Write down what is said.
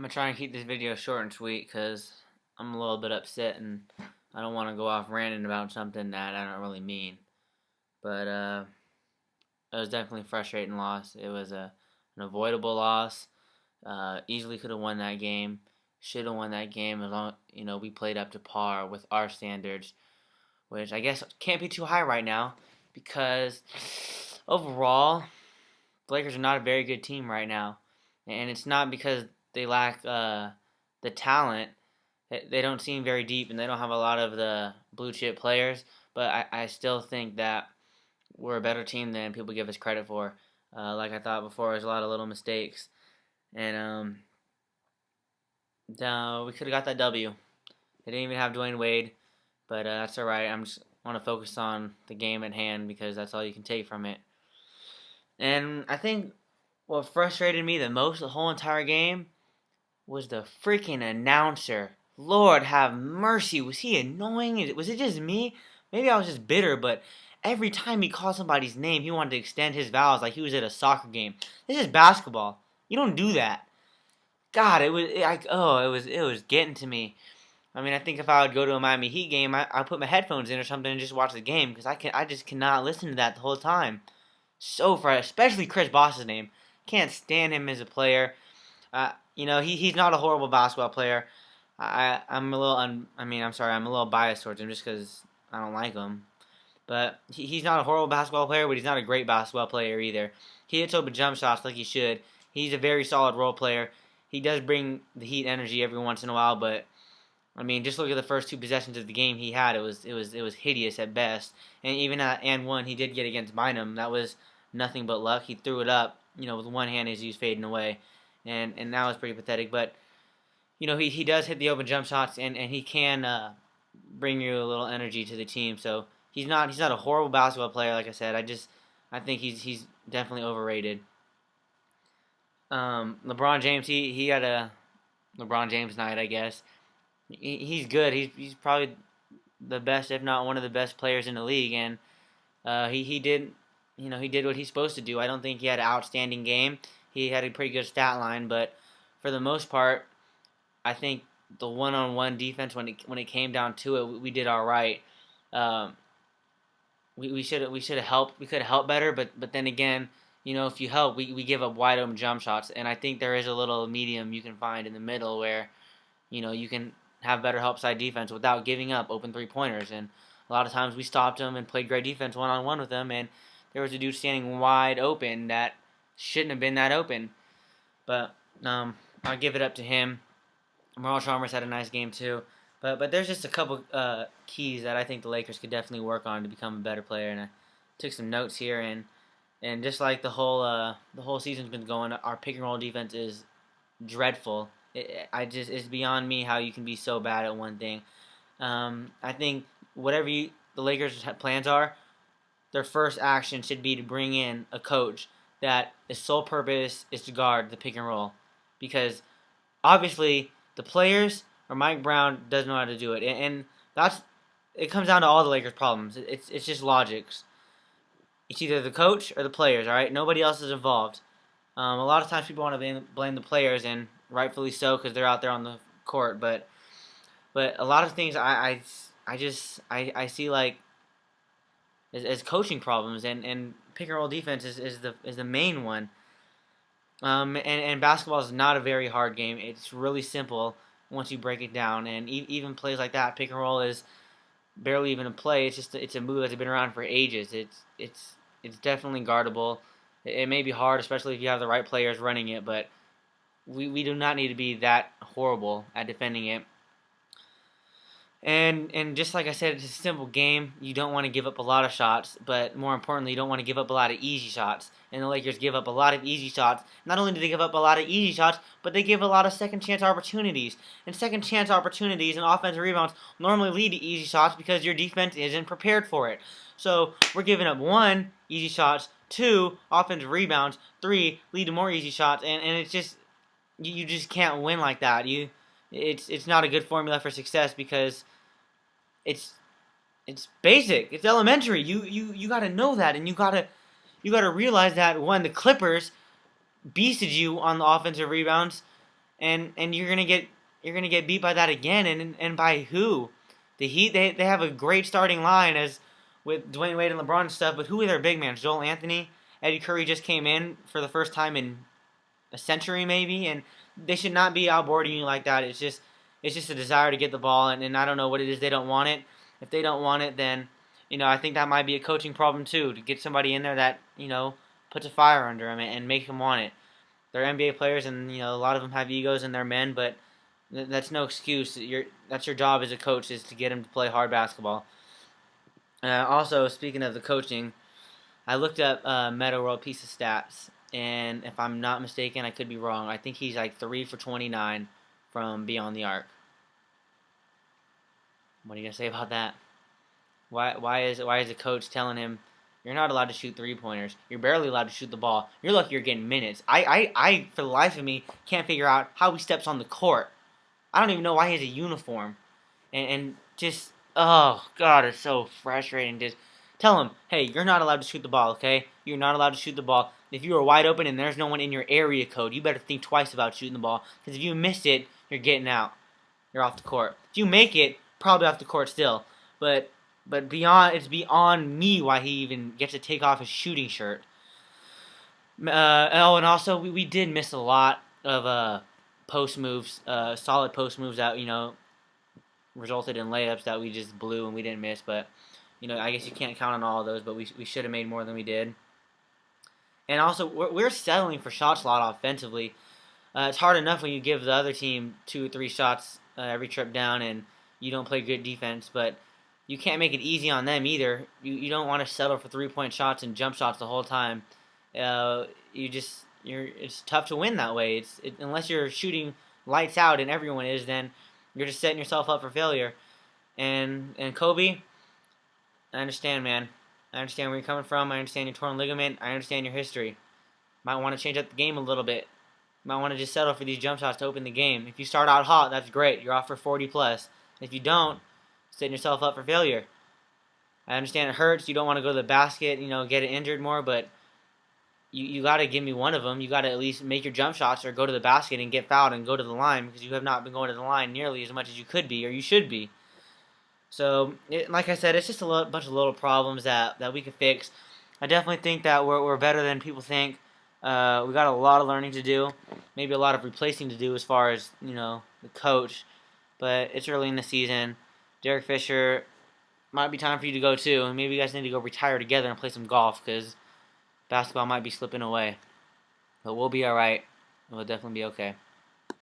I'm gonna try and keep this video short and sweet because I'm a little bit upset and I don't want to go off ranting about something that I don't really mean. But it was definitely a frustrating loss. It was an avoidable loss. Easily could have won that game. Should have won that game as long we played up to par with our standards, which I guess can't be too high right now because overall the Lakers are not a very good team right now, and it's not because they lack the talent. They don't seem very deep, and they don't have a lot of the blue chip players. But I still think that we're a better team than people give us credit for. Like I thought before, there's a lot of little mistakes, and we could have got that W. They didn't even have Dwayne Wade, but that's all right. I'm just want to focus on the game at hand because that's all you can take from it. And I think what frustrated me the most the whole entire game was the freaking announcer. Lord have mercy. Was he annoying? Was it just me? Maybe I was just bitter, but every time he called somebody's name, he wanted to extend his vowels like he was at a soccer game. This is basketball. You don't do that. God, it was getting to me. I mean, I think if I would go to a Miami Heat game, I'd put my headphones in or something and just watch the game because I just cannot listen to that the whole time. So frustrating, especially Chris Bosh's name. Can't stand him as a player. He's not a horrible basketball player. I'm a little I'm sorry, I'm a little biased towards him just because I don't like him. But he's not a horrible basketball player, but he's not a great basketball player either. He hits open jump shots like he should. He's a very solid role player. He does bring the Heat energy every once in a while, but I mean, just look at the first two possessions of the game he had. It was hideous at best. And even at and one he did get against Bynum, that was nothing but luck. He threw it up, with one hand as he was fading away, and that was pretty pathetic. But he does hit the open jump shots, and he can bring you a little energy to the team. So he's not a horrible basketball player, like I said. I think he's definitely overrated. LeBron James, he had a LeBron James night, I guess. He's good. He's probably the best, if not one of the best players in the league, and he did he did what he's supposed to do. I don't think he had an outstanding game. He had a pretty good stat line, but for the most part, I think the one-on-one defense when it came down to it, we did all right. Um, we should have helped. We could have helped better, but then again, if you help, we give up wide open jump shots, and I think there is a little medium you can find in the middle where you can have better help side defense without giving up open three pointers. And a lot of times we stopped them and played great defense one on one with them, and there was a dude standing wide open that shouldn't have been that open. But I'll give it up to him. Maral Chalmers had a nice game too. But there's just a couple keys that I think the Lakers could definitely work on to become a better player. And I took some notes here, and just like the whole season's been going, our pick and roll defense is dreadful. It's beyond me how you can be so bad at one thing. I think whatever the Lakers' plans are, their first action should be to bring in a coach that his sole purpose is to guard the pick and roll, because obviously the players or Mike Brown doesn't know how to do it, and that's it comes down to all the Lakers' problems. It's just logics. It's either the coach or the players. All right, nobody else is involved. A lot of times people want to blame the players, and rightfully so because they're out there on the court. But a lot of things I see like as coaching problems, and pick and roll defense is the main one. And basketball is not a very hard game. It's really simple once you break it down. And even plays like that, pick and roll is barely even a play. It's a move that's been around for ages. It's definitely guardable. It may be hard, especially if you have the right players running it, but we do not need to be that horrible at defending it. And just like I said, it's a simple game. You don't want to give up a lot of shots, but more importantly, you don't want to give up a lot of easy shots. And the Lakers give up a lot of easy shots. Not only do they give up a lot of easy shots, but they give a lot of second chance opportunities. And second chance opportunities and offensive rebounds normally lead to easy shots because your defense isn't prepared for it. So we're giving up 1, easy shots, 2, offensive rebounds, 3, lead to more easy shots, and it's just you just can't win like that. It's not a good formula for success because it's basic. It's elementary. You got to know that, and you got to realize that when the Clippers beasted you on the offensive rebounds, and you're gonna get beat by that again, and by who? The Heat, they have a great starting line as with Dwayne Wade and LeBron and stuff, but who are their big man? Joel Anthony, Eddie Curry just came in for the first time in a century maybe, and they should not be outboarding you like that. It's just a desire to get the ball, and I don't know what it is, they don't want it. If they don't want it, then I think that might be a coaching problem too, to get somebody in there that puts a fire under them and make them want it. They're NBA players, and a lot of them have egos and they're men, but that's no excuse. That's your job as a coach, is to get them to play hard basketball. Also, speaking of the coaching, I looked up Meta World Piece of Stats, and if I'm not mistaken, I could be wrong. I think he's like 3 for 29 from beyond the arc. What are you gonna say about that? Why is the coach telling him you're not allowed to shoot 3-pointers? You're barely allowed to shoot the ball. You're lucky you're getting minutes. I for the life of me can't figure out how he steps on the court. I don't even know why he has a uniform, and just oh god, it's so frustrating. Just tell him, hey, you're not allowed to shoot the ball. Okay, you're not allowed to shoot the ball. If you are wide open and there's no one in your area code, you better think twice about shooting the ball, because if you miss it, you're getting out. You're off the court. If you make it, probably off the court still. But it's beyond me why he even gets to take off his shooting shirt. And also we did miss a lot of post moves, solid post moves that resulted in layups that we just blew and we didn't miss. But I guess you can't count on all of those. But we should have made more than we did. And also we're settling for shot slot offensively. It's hard enough when you give the other team 2 or 3 shots every trip down and you don't play good defense, but you can't make it easy on them either. You don't want to settle for 3-point shots and jump shots the whole time. It's tough to win that way. Unless you're shooting lights out and everyone is, then you're just setting yourself up for failure. And Kobe, I understand, man. I understand where you're coming from. I understand your torn ligament. I understand your history. Might want to change up the game a little bit. Might want to just settle for these jump shots to open the game. If you start out hot, that's great. You're off for 40 plus. If you don't, setting yourself up for failure. I understand it hurts. You don't want to go to the basket, get it injured more, but you got to give me one of them. You got to at least make your jump shots or go to the basket and get fouled and go to the line, because you have not been going to the line nearly as much as you could be or you should be. So, like I said, it's just a bunch of little problems that we could fix. I definitely think that we're better than people think. We got a lot of learning to do, maybe a lot of replacing to do as far as the coach. But it's early in the season. Derek Fisher, might be time for you to go too. And maybe you guys need to go retire together and play some golf, because basketball might be slipping away. But we'll be all right. We'll definitely be okay.